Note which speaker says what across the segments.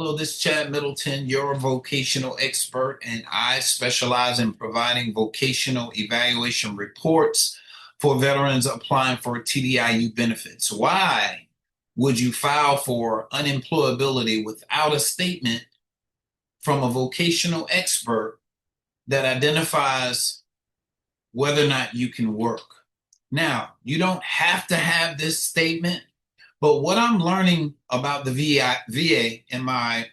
Speaker 1: Hello, this is Chad Middleton, your vocational expert, and I specialize in providing vocational evaluation reports for veterans applying for TDIU benefits. Why would you file for unemployability without a statement from a vocational expert that identifies whether or not you can work? Now, you don't have to have this statement. But what I'm learning about the VA in my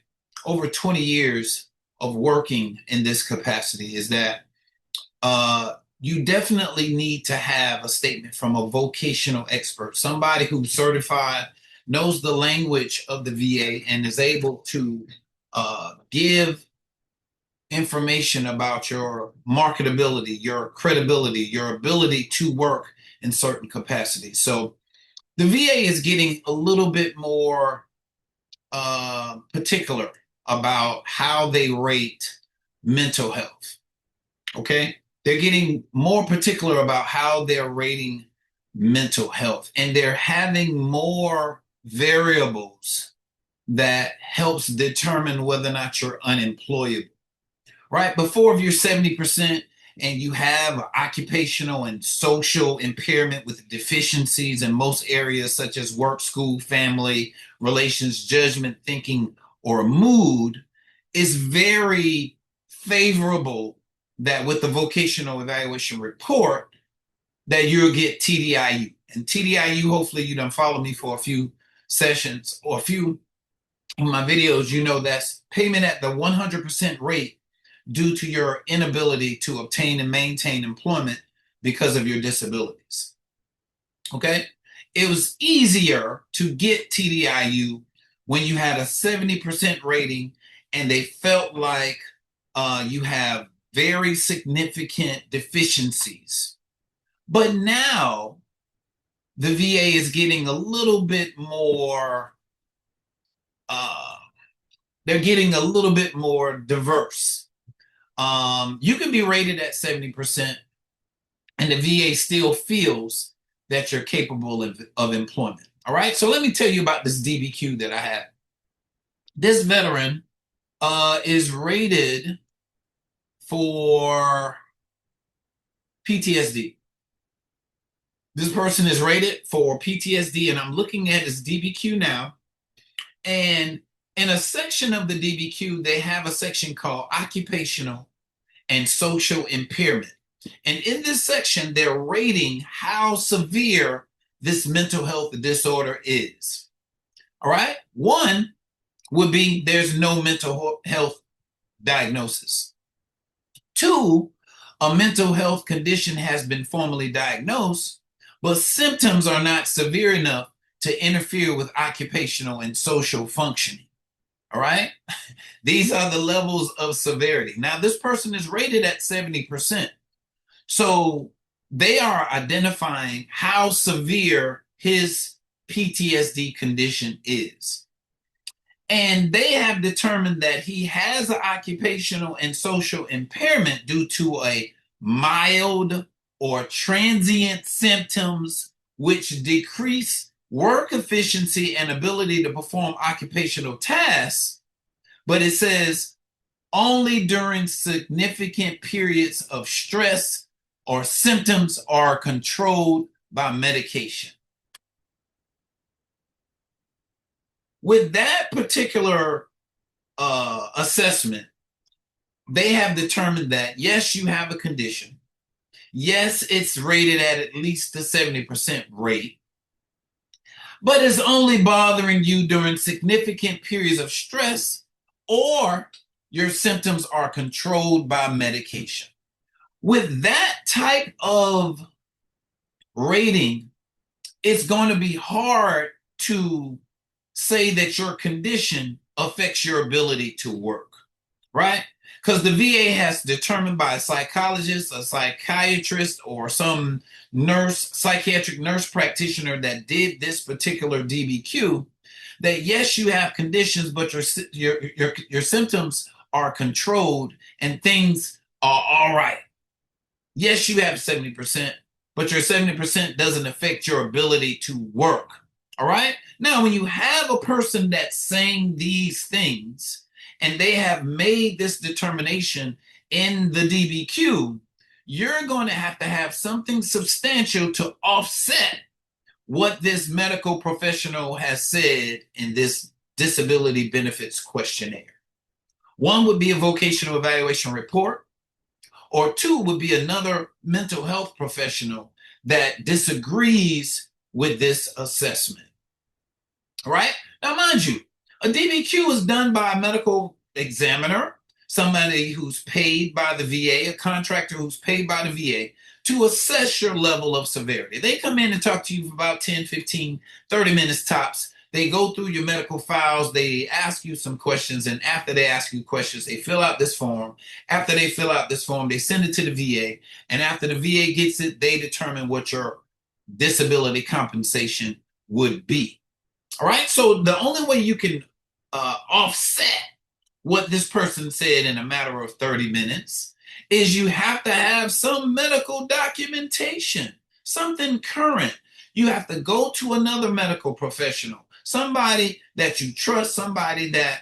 Speaker 1: over 20 years of working in this capacity is that you definitely need to have a statement from a vocational expert, somebody who's certified, knows the language of the VA, and is able to give information about your marketability, your credibility, your ability to work in certain capacities. So the VA is getting a little bit more particular about how they rate mental health. Okay? They're getting more particular about how they're rating mental health, and they're having more variables that helps determine whether or not you're unemployable. Right? Before, if you're 70% and you have occupational and social impairment with deficiencies in most areas such as work, school, family, relations, judgment, thinking, or mood, is very favorable that with the vocational evaluation report that you'll get TDIU. And TDIU, hopefully you done follow me for a few sessions or a few of my videos, you know that's payment at the 100% rate due to your inability to obtain and maintain employment because of your disabilities. Okay? It was easier to get TDIU when you had a 70% rating and they felt like you have very significant deficiencies. But now the VA is getting a little bit more, they're getting a little bit more diverse. You can be rated at 70% and the VA still feels that you're capable of employment. All right. So let me tell you about this DBQ that I have. This veteran is rated for PTSD. This person is rated for PTSD, and I'm looking at his DBQ now. And in a section of the DBQ, they have a section called occupational and social impairment. And in this section, they're rating how severe this mental health disorder is. All right. One would be there's no mental health diagnosis. Two, a mental health condition has been formally diagnosed, but symptoms are not severe enough to interfere with occupational and social functioning. All right. These are the levels of severity. Now, this person is rated at 70%. So they are identifying how severe his PTSD condition is. And they have determined that he has an occupational and social impairment due to a mild or transient symptoms which decrease work efficiency and ability to perform occupational tasks. But it says only during significant periods of stress or symptoms are controlled by medication. With that particular assessment, they have determined that, yes, you have a condition. Yes, it's rated at least the 70% rate, but it's only bothering you during significant periods of stress or your symptoms are controlled by medication. With that type of rating, it's going to be hard to say that your condition affects your ability to work, right? Because the VA has determined by a psychologist, a psychiatrist, or some nurse, psychiatric nurse practitioner that did this particular DBQ, that yes, you have conditions, but your symptoms are controlled and things are all right. Yes, you have 70%, but your 70% doesn't affect your ability to work. All right. Now, when you have a person that's saying these things and they have made this determination in the DBQ, you're going to have something substantial to offset what this medical professional has said in this disability benefits questionnaire. One would be a vocational evaluation report, or two would be another mental health professional that disagrees with this assessment. All right? Now, mind you, a DBQ is done by a medical examiner, somebody who's paid by the VA, a contractor who's paid by the VA to assess your level of severity. They come in and talk to you for about 10, 15, 30 minutes tops. They go through your medical files. They ask you some questions. And after they ask you questions, they fill out this form. After they fill out this form, they send it to the VA. And after the VA gets it, they determine what your disability compensation would be. All right. So the only way you can offset what this person said in a matter of 30 minutes is you have to have some medical documentation, something current. You have to go to another medical professional, somebody that you trust, somebody that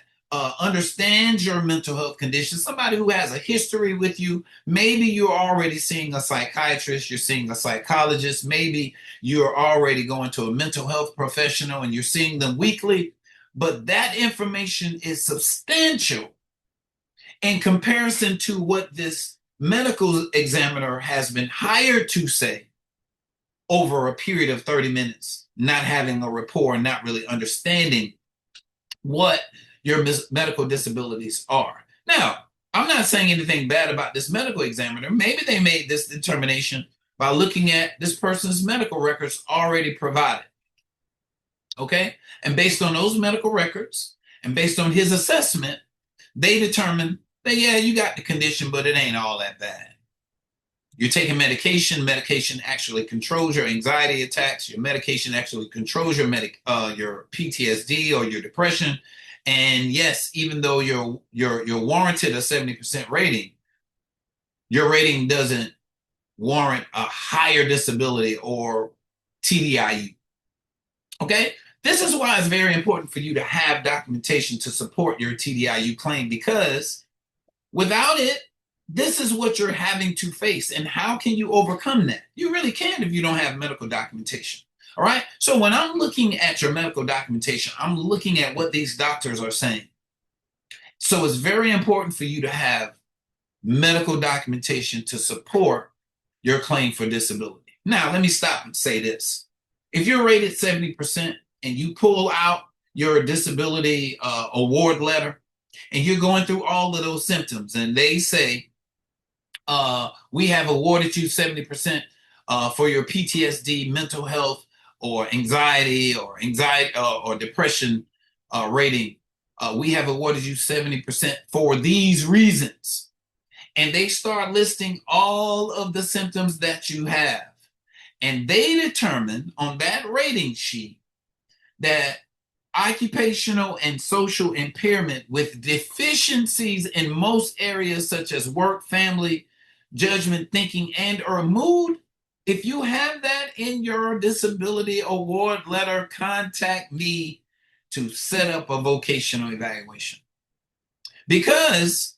Speaker 1: understands your mental health condition, somebody who has a history with you. Maybe you're already seeing a psychiatrist, you're seeing a psychologist, maybe you're already going to a mental health professional and you're seeing them weekly. But that information is substantial in comparison to what this medical examiner has been hired to say over a period of 30 minutes, not having a rapport and not really understanding what your medical disabilities are. Now, I'm not saying anything bad about this medical examiner. Maybe they made this determination by looking at this person's medical records already provided. Okay? And based on those medical records and based on his assessment, they determined that, yeah, you got the condition, but it ain't all that bad. You're taking medication. Medication actually controls your anxiety attacks. Your medication actually controls your PTSD or your depression. And yes, even though you're warranted a 70% rating, your rating doesn't warrant a higher disability or TDIU. Okay? This is why it's very important for you to have documentation to support your TDIU claim, because without it, this is what you're having to face. And how can you overcome that? You really can't if you don't have medical documentation. All right. So when I'm looking at your medical documentation, I'm looking at what these doctors are saying. So it's very important for you to have medical documentation to support your claim for disability. Now, let me stop and say this. If you're rated 70% and you pull out your disability award letter and you're going through all of those symptoms and they say, we have awarded you 70% for your PTSD, mental health, or anxiety or depression rating. We have awarded you 70% for these reasons. And they start listing all of the symptoms that you have. And they determine on that rating sheet that occupational and social impairment with deficiencies in most areas such as work, family, judgment, thinking, and or mood. If you have that in your disability award letter, contact me to set up a vocational evaluation. Because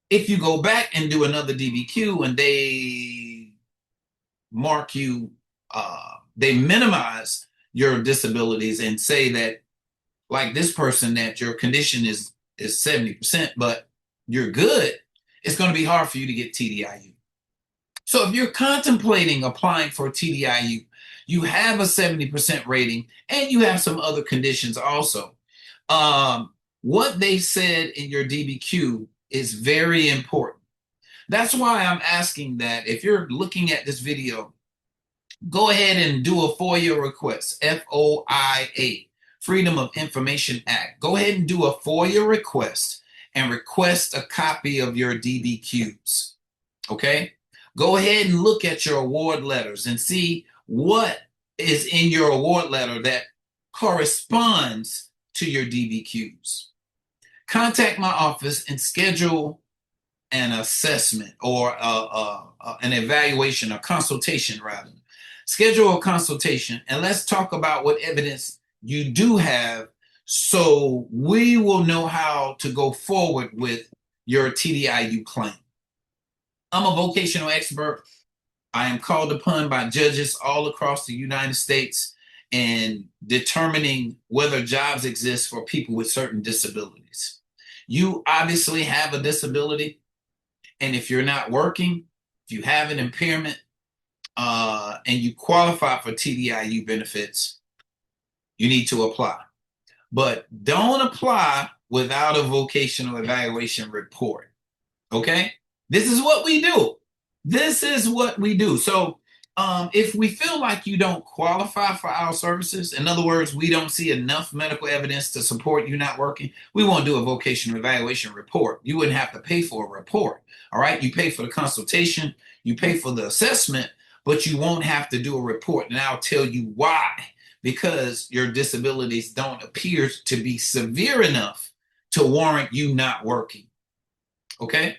Speaker 1: if you go back and do another DBQ and they mark you, they minimize your disabilities and say that, like this person, that your condition is 70%, but you're good, it's going to be hard for you to get TDIU. So if you're contemplating applying for TDIU, you have a 70% rating and you have some other conditions also. What they said in your DBQ is very important. That's why I'm asking that if you're looking at this video, go ahead and do a FOIA request, FOIA, Freedom of Information Act. Go ahead and do a FOIA request and request a copy of your DBQs, okay? Go ahead and look at your award letters and see what is in your award letter that corresponds to your DBQs. Contact my office and schedule an assessment or an evaluation, a consultation rather. Schedule a consultation and let's talk about what evidence you do have, so we will know how to go forward with your TDIU claim. I'm a vocational expert. I am called upon by judges all across the United States in determining whether jobs exist for people with certain disabilities. You obviously have a disability, and if you're not working, if you have an impairment, and you qualify for TDIU benefits, you need to apply. But don't apply without a vocational evaluation report. Okay? This is what we do. This is what we do. So if we feel like you don't qualify for our services, in other words, we don't see enough medical evidence to support you not working, we won't do a vocational evaluation report. You wouldn't have to pay for a report. All right? You pay for the consultation, you pay for the assessment, but you won't have to do a report. And I'll tell you why. Because your disabilities don't appear to be severe enough to warrant you not working. Okay?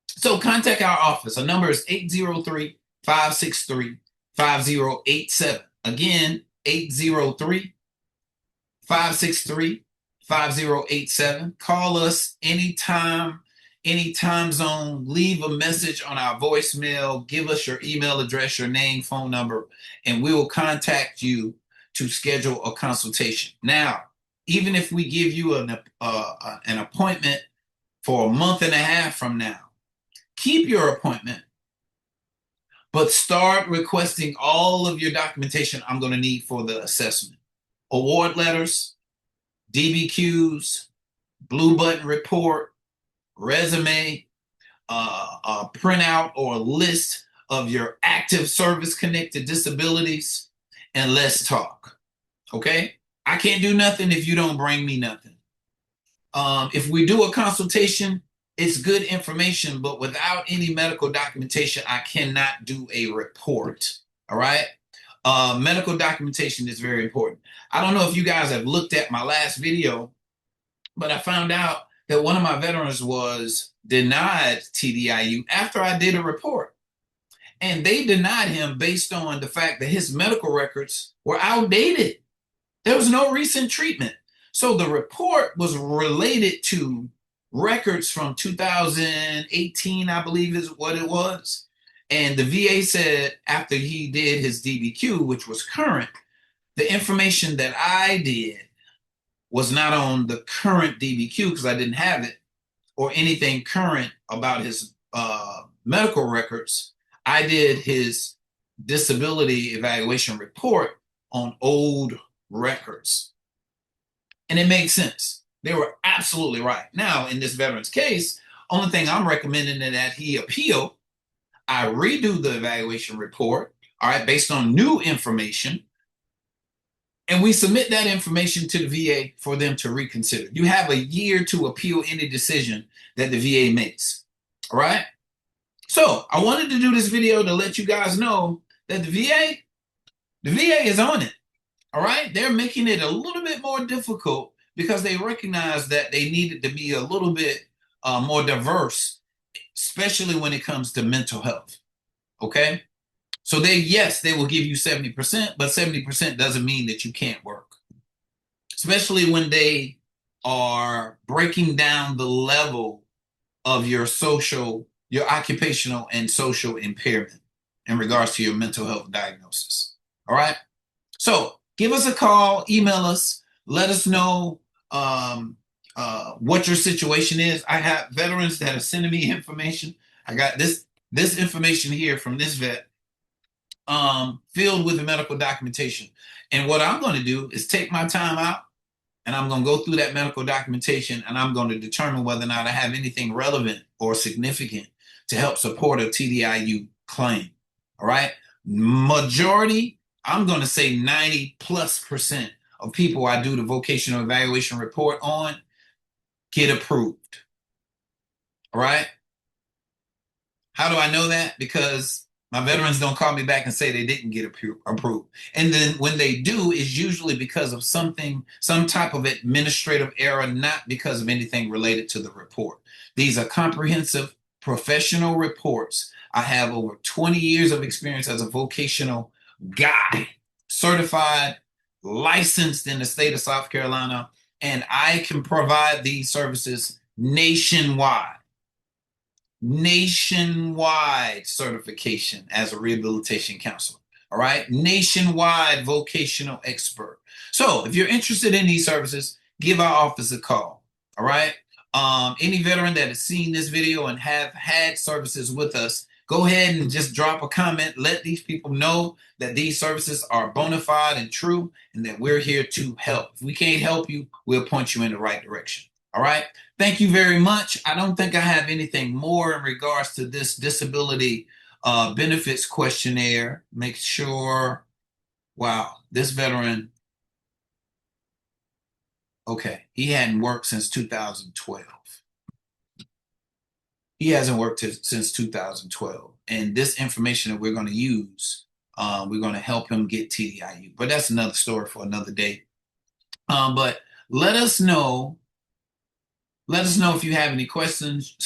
Speaker 1: So contact our office. Our number is 803-563-5087. Again, 803-563-5087. Call us anytime, any time zone. Leave a message on our voicemail. Give us your email address, your name, phone number, and we will contact you to schedule a consultation. Now, even if we give you an appointment for a month and a half from now, keep your appointment, but start requesting all of your documentation I'm going to need for the assessment. Award letters, DBQs, blue button report, resume, a printout or a list of your active service-connected disabilities, and let's talk. Okay? I can't do nothing if you don't bring me nothing. If we do a consultation, it's good information, but without any medical documentation, I cannot do a report. All right? Medical documentation is very important. I don't know if you guys have looked at my last video, but I found out that one of my veterans was denied TDIU after I did a report. And they denied him based on the fact that his medical records were outdated. There was no recent treatment. So the report was related to records from 2018, I believe is what it was. And the VA said after he did his DBQ, which was current, the information that I did was not on the current DBQ because I didn't have it, or anything current about his medical records. I did his disability evaluation report on old records. And it made sense. They were absolutely right. Now, in this veteran's case, only thing I'm recommending is that he appeal. I redo the evaluation report, all right, based on new information, and we submit that information to the VA for them to reconsider. You have a year to appeal any decision that the VA makes, all right? So I wanted to do this video to let you guys know that the VA is on it, all right? They're making it a little bit more difficult because they recognize that they needed to be a little bit more diverse, especially when it comes to mental health, okay? So yes, they will give you 70%, but 70% doesn't mean that you can't work, especially when they are breaking down the level of your occupational and social impairment in regards to your mental health diagnosis. All right. So give us a call, email us, let us know what your situation is. I have veterans that are sending me information. I got this information here from this vet filled with the medical documentation. And what I'm going to do is take my time out and I'm going to go through that medical documentation and I'm going to determine whether or not I have anything relevant or significant to help support a TDIU claim. All right. Majority, I'm going to say 90+% of people I do the vocational evaluation report on get approved. All right. How do I know that? Because my veterans don't call me back and say they didn't get approved. And then when they do, it's usually because of some type of administrative error, not because of anything related to the report. These are comprehensive professional reports. I have over 20 years of experience as a vocational guy, certified licensed in the state of South Carolina, and I can provide these services nationwide. Nationwide certification as a rehabilitation counselor. All right. Nationwide vocational expert. So if you're interested in these services, give our office a call. All right. Any veteran that has seen this video and have had services with us, go ahead and just drop a comment. Let these people know that these services are bona fide and true, and that we're here to help. If we can't help you, we'll point you in the right direction. All right. Thank you very much. I don't think I have anything more in regards to this disability benefits questionnaire. Make sure, wow, this veteran, okay, he hadn't worked since 2012. He hasn't worked since 2012. And this information that we're going to use, we're going to help him get TDIU. But that's another story for another day. But let us know. Let us know if you have any questions,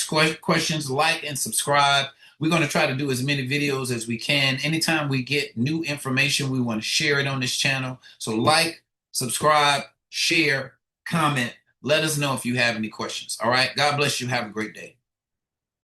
Speaker 1: like and subscribe. We're going to try to do as many videos as we can. Anytime we get new information, we want to share it on this channel. So like, subscribe, share, comment. Let us know if you have any questions. All right. God bless you. Have a great day.